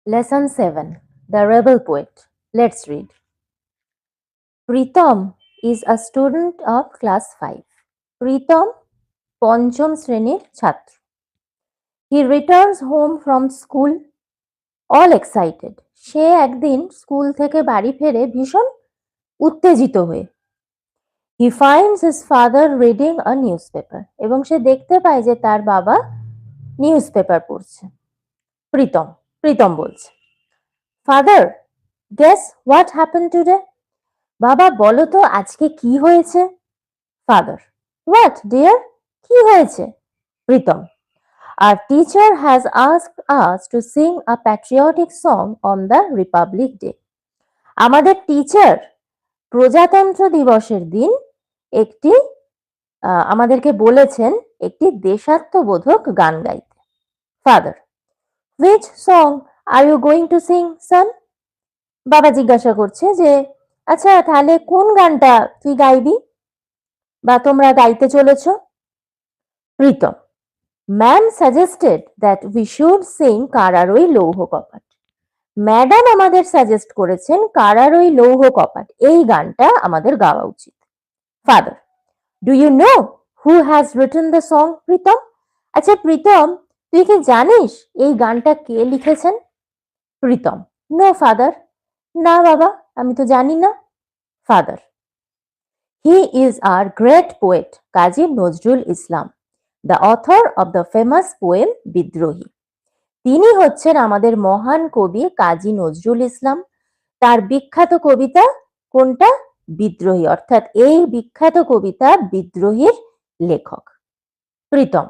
Lesson 7. The Rebel Poet. Let's read. Pritam is a student of class 5. Pritam পঞ্চম শ্রেণীর ছাত্র। He returns home from school all excited. সে একদিন school থেকে বাড়ি ফেরে ভীষণ উত্তেজিত হয়ে। He finds his father reading a newspaper. এবং সে দেখতে পায় যে তার বাবা নিউজ পেপার পড়ছে। প্রীতম বলছে, Father, guess what happened today? বাবা বলো তো আজকে কি হয়েছে? Father, what dear? কি হয়েছে? Pritam, Our teacher has asked us to sing a patriotic song on the Republic Day. আমাদের টিচার প্রজাতন্ত্র দিবসের দিন আমাদেরকে বলেছেন একটি দেশাত্মবোধক গান গাইতে। Father, which song are you going to sing, son? বাবা জিজ্ঞাসা করছে যে আচ্ছা তাহলে কোন গানটা তুই গাইবি বা তোমরা গাইতে চলেছ? Pritam, ma'am suggested that we should sing কারারই লৌহ কপাট। ম্যাডাম আমাদের সাজেস্ট করেছেন কারারই লৌহ কপাট এই গানটা আমাদের গাওয়া উচিত। Father, do you know who has written the song? Pritam, আচ্ছা প্রীতম তুই কি জানিস এই গানটা কে লিখেছেন? প্রীতম, নো ফাদার, না বাবা আমি তো জানি না। Father, he is our great poet Kazi Nazrul Islam, the author of the famous poem বিদ্রোহী। তিনি হচ্ছেন আমাদের মহান কবি কাজী নজরুল ইসলাম। তার বিখ্যাত কবিতা কোনটা? বিদ্রোহী, অর্থাৎ এই বিখ্যাত কবিতা বিদ্রোহীর লেখক। Pritam,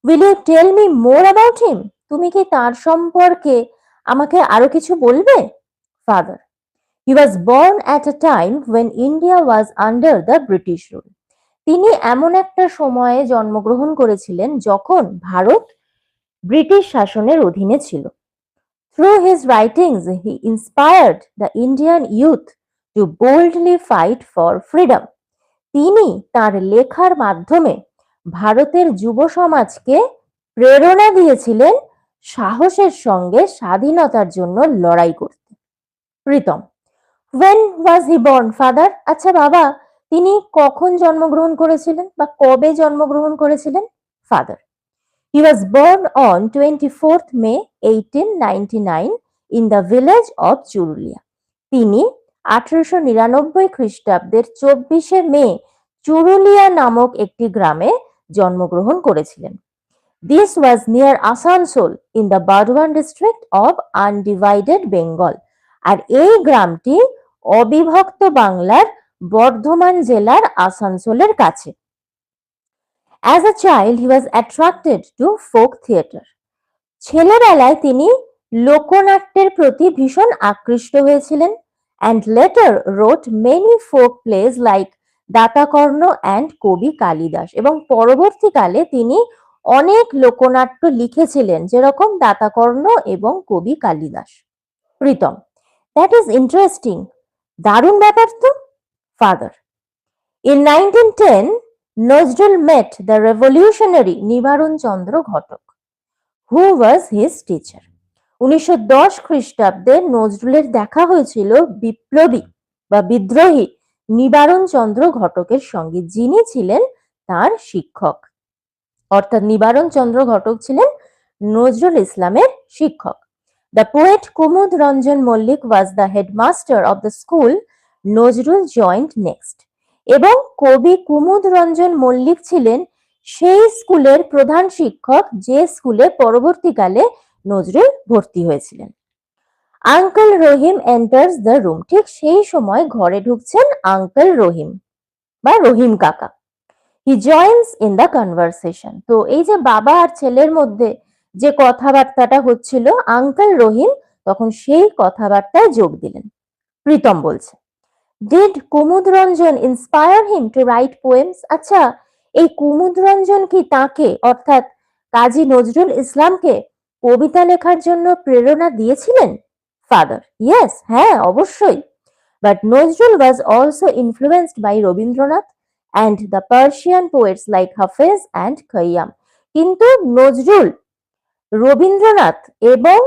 will you tell me more about him? তুমি কি তার সম্পর্কে আমাকে আরো কিছু বলবে? Father, he was born at a time when India was under the British rule. তিনি এমন একটা সময়ে জন্মগ্রহণ করেছিলেন যখন ভারত ব্রিটিশ শাসনের অধীনে ছিল। Through his writings, he inspired the Indian youth to boldly fight for freedom. তিনি তার লেখার মাধ্যমে ভারতের যুব সমাজকে প্রেরণা দিয়েছিলেন সাহসের সঙ্গে স্বাধীনতার জন্য লড়াই করতে। Pritam, when was he born, father? আচ্ছা বাবা তিনি কখন জন্মগ্রহণ করেছিলেন বা কবে জন্মগ্রহণ করেছিলেন? Father, he was born on 24th May 1899 in the village of Churulia. তিনি 1899 খ্রিস্টাব্দের 24শে মে চুরুলিয়া নামক একটি গ্রামে জন্মগ্রহণ করেছিলেন। This was near Asansol in the Burdwan district of undivided Bengal. আর এই গ্রামটি অবিভক্ত বাংলার বর্ধমান জেলার আসানসোলের কাছে। As a child, he was attracted to folk theatre. ছেলেবেলায় তিনি লোকনাট্যের প্রতি ভীষণ আকৃষ্ট হয়েছিলেন and later wrote many folk plays like Datakarna and কবি কালিদাস। এবং পরবর্তীকালে তিনি অনেক লোকনাট্য লিখেছিলেন যেরকম দাতাকর্ণ এবং কবি Kalidas. Pritam, that is interesting, দারুণ ব্যাপার তো। Father, in 1910 Nazrul met the revolutionary নিবারণ চন্দ্র ঘটক, who was his teacher. 1910 খ্রিস্টাব্দে নজরুলের দেখা হয়েছিল বিপ্লবী বা বিদ্রোহী নিবারণ চন্দ্র ঘটকের সঙ্গে, যিনি ছিলেন তার শিক্ষক। অর্থাৎ নিবারণ চন্দ্র ঘটক ছিলেন নজরুল ইসলামের শিক্ষক। The poet Kumud Ranjan Mallick was the headmaster of the school Nazrul joined next. এবং কবি কুমুদ রঞ্জন মল্লিক ছিলেন সেই স্কুলের প্রধান শিক্ষক যে স্কুলে পরবর্তীকালে নজরুল ভর্তি হয়েছিলেন। Uncle Rahim enters the room. ঠিক সেই সময় ঘরে ঢুকছেন আঙ্কেল রহিম বা রহিম কাকা। হি জয়েন্স ইন দ্য কনভারসেশন। তো এই যে বাবা আর ছেলের মধ্যে যে কথাবার্তাটা হচ্ছিল, আঙ্কেল রহিম তখন সেই কথাবার্তায় যোগ দিলেন। প্রীতম বলছে, did Kumud Ranjan inspire him to write poems? আচ্ছা এই কুমুদ রঞ্জন কি তাকে অর্থাৎ কাজী নজরুল ইসলামকে কবিতা লেখার জন্য প্রেরণা দিয়েছিলেন? ফাদার, ইয়েস, হ্যাঁ অবশ্যই। But Nazrul was also influenced by Rabindranath and the Persian poets like Hafiz and Khayyam. কিন্তু নজরুল, রবীন্দ্রনাথ এবং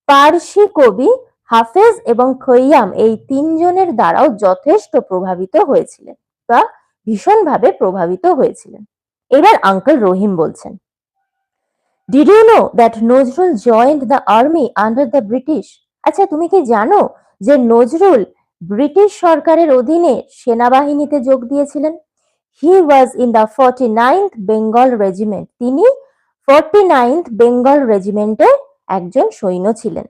পার্সি কবি হাফেজ এবং খৈয়াম এই তিনজনের দ্বারাও যথেষ্ট প্রভাবিত হয়েছিলেন বা ভীষণভাবে প্রভাবিত হয়েছিলেন। এবার আঙ্কেল রহিম বলছেন, Did you know that Nazrul joined the army under the British? আচ্ছা তুমি কি জানো যে নজরুল ব্রিটিশ সরকারের অধীনে সেনাবাহিনীতে যোগ দিয়েছিলেন? He was in the 49th Bengal Regiment. তিনি 49th Bengal রেজিমেন্টে একজন সৈন্য ছিলেন।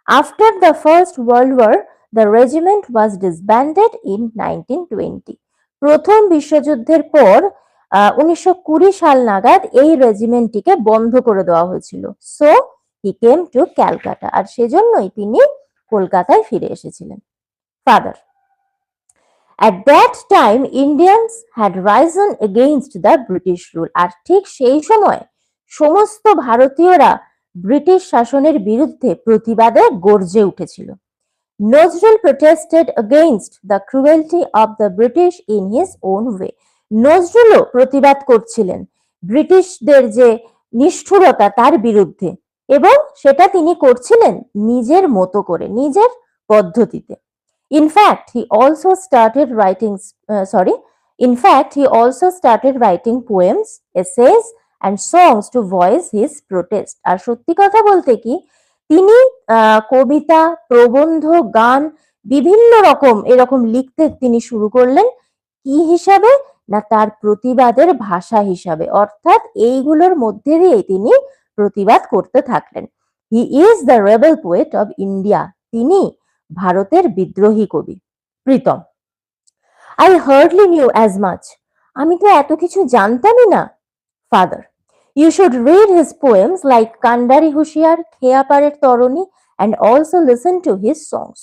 After the First World War, the regiment was disbanded in 1920. প্রথম বিশ্বযুদ্ধের পর 1920 সাল নাগাদ এই রেজিমেন্টটিকে বন্ধ করে দেওয়া হয়েছিল। So he came to Calcutta, আর সেজন্যই তিনি কলকাতায় ফিরে এসেছিলেন। Father, At that time, Indians had risen against the British rule. আর ঠিক সেই সময় সমস্ত ভারতীয়রা ব্রিটিশ শাসনের বিরুদ্ধে প্রতিবাদে গর্জে উঠেছিল। Nazrul protested against the cruelty of the British in his own way. নজরুলও প্রতিবাদ করছিলেন ব্রিটিশদের যে নিষ্ঠুরতা তার বিরুদ্ধে, এবং সেটা তিনি করছিলেন নিজের মতো করে, নিজের পদ্ধতিতে। In fact, he also started writing poems, essays, and songs to voice his protest. আর সত্যি কথা বলতে কি, তিনি কবিতা, প্রবন্ধ, গান বিভিন্ন রকম এরকম লিখতে তিনি শুরু করলেন। কি হিসাবে? না তার প্রতিবাদের ভাষা হিসাবে, অর্থাৎ এইগুলোর মধ্যে দিয়ে তিনি প্রতিবাদ করতে থাকলেন। He is the rebel poet of India. তিনি ভারতের বিদ্রোহী কবি। Pritam, I hardly knew as much. আমি তো এত কিছু জানতামই না। Father, You should read his poems like কান্ডারি হুঁশিয়ার, খেয়াপাড়ের তরণী, and also listen to his songs.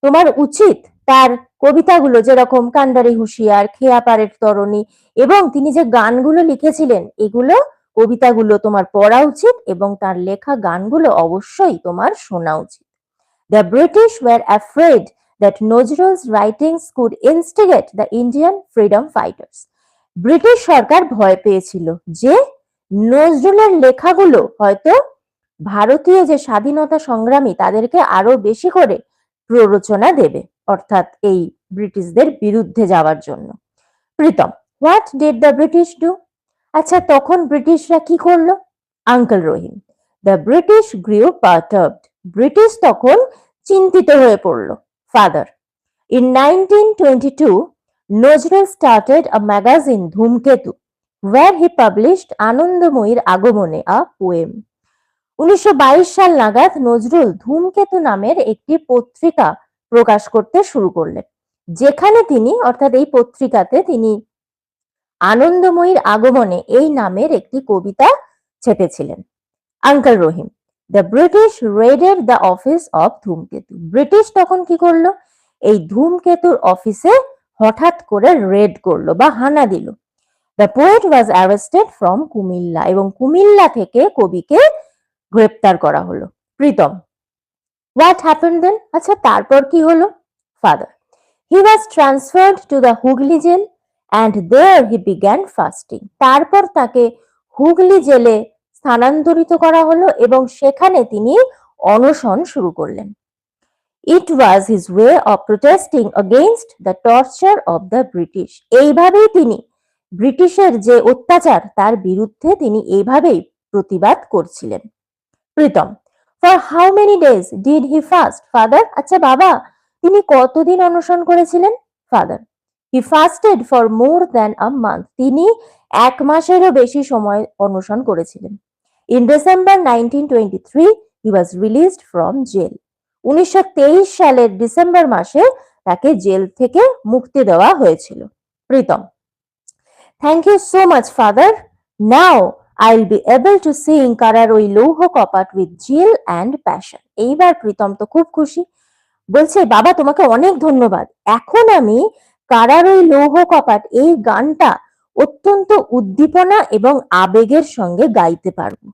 তোমার উচিত তার কবিতাগুলো, যেরকম কান্ডারি হুঁশিয়ার, খেয়াপাড়ের তরণী, এবং তিনি যে গানগুলো লিখেছিলেন, এগুলো কবিতাগুলো তোমার পড়া উচিত এবং তার লেখা গানগুলো অবশ্যই তোমার শোনা উচিত। The British were afraid that Nojrul's writings could instigate the Indian freedom fighters. British সরকার ভয় পেয়েছিল যে নজরুলের লেখাগুলো হয়তো ভারতীয় যে স্বাধীনতা সংগ্রামী তাদেরকে আরো বেশি করে প্ররোচনা দেবে, অর্থাৎ এই ব্রিটিশদের বিরুদ্ধে যাওয়ার জন্য। Pritam, what did the British do? আচ্ছা তখন ব্রিটিশরা কি করলো? Uncle Rahim, the British grew perturbed. British তখন চিন্তিত হয়ে পড়ল। Father, in 1922 Nazrul started a magazine Dhumketu, where he published আনন্দময়ীর আগমনে আ পোয়েম। 1922 সাল নাগাদ নজরুল ধূমকেতু নামের একটি পত্রিকা প্রকাশ করতে শুরু করলেন, যেখানে তিনি, অর্থাৎ এই পত্রিকাতে তিনি আনন্দময়ীর আগমনে এই নামের একটি কবিতা ছেপেছিলেন। Uncle Rahim, the British raided the office of Dhumketu. British তখন কি করলো? এই ধূমকেতুর অফিসে হঠাৎ করে রেড করলো বা হানা দিল। The poet was arrested from Comilla, এবং কুমিল্লা থেকে কবিকে গ্রেপ্তার করা হলো। Pritam, what happened then? আচ্ছা তারপর কি হলো? Father, he was transferred to the Hooghly jail and there he began fasting. তারপর তাকে হুগলি জেলে স্থানান্তরিত করা হলো এবং সেখানে তিনি অনশন শুরু করলেন। It was his way of protesting against the torture of the British. এইভাবেই তিনি ব্রিটিশের যে অত্যাচার তার বিরুদ্ধে তিনি এইভাবেই প্রতিবাদ করছিলেন। Pritam, for how many days did he fast? Father, আচ্ছা বাবা তিনি কতদিন অনশন করেছিলেন? Father, He fasted for more than a month. তিনি এক মাসেরও বেশি সময় অনশন করেছিলেন। In December 1923, he was released from jail. 1923 সালের ডিসেম্বর মাসে তাকে জেল থেকে মুক্তি দেওয়া হয়েছিল। Pritam, Thank you so much, Father. Now I'll be able to sing কারার ওই লৌহ কপাট with zeal and passion. এইবার প্রীতম তো খুব খুশি, বলছে বাবা তোমাকে অনেক ধন্যবাদ, এখন আমি কারার ওই লৌহ কপাট এই গানটা অত্যন্ত উদ্দীপনা এবং আবেগের সঙ্গে গাইতে পারবো।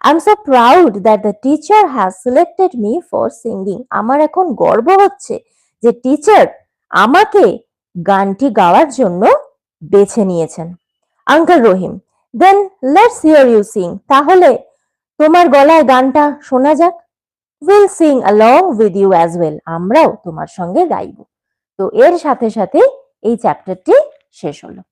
I'm so proud that the teacher has selected me for singing. আমার এখন গর্ব হচ্ছে যে টিচার আমাকে গানটি গাওয়ার জন্য বেছে নিয়েছেন। Uncle Rahim, then let's hear you sing, তাহলে তোমার গলায় গানটা শোনা যাক। Will sing along with you as well, আমরাও তোমার সঙ্গে গাইব। তো এর সাথে সাথে এই চ্যাপ্টারটি শেষ হলো।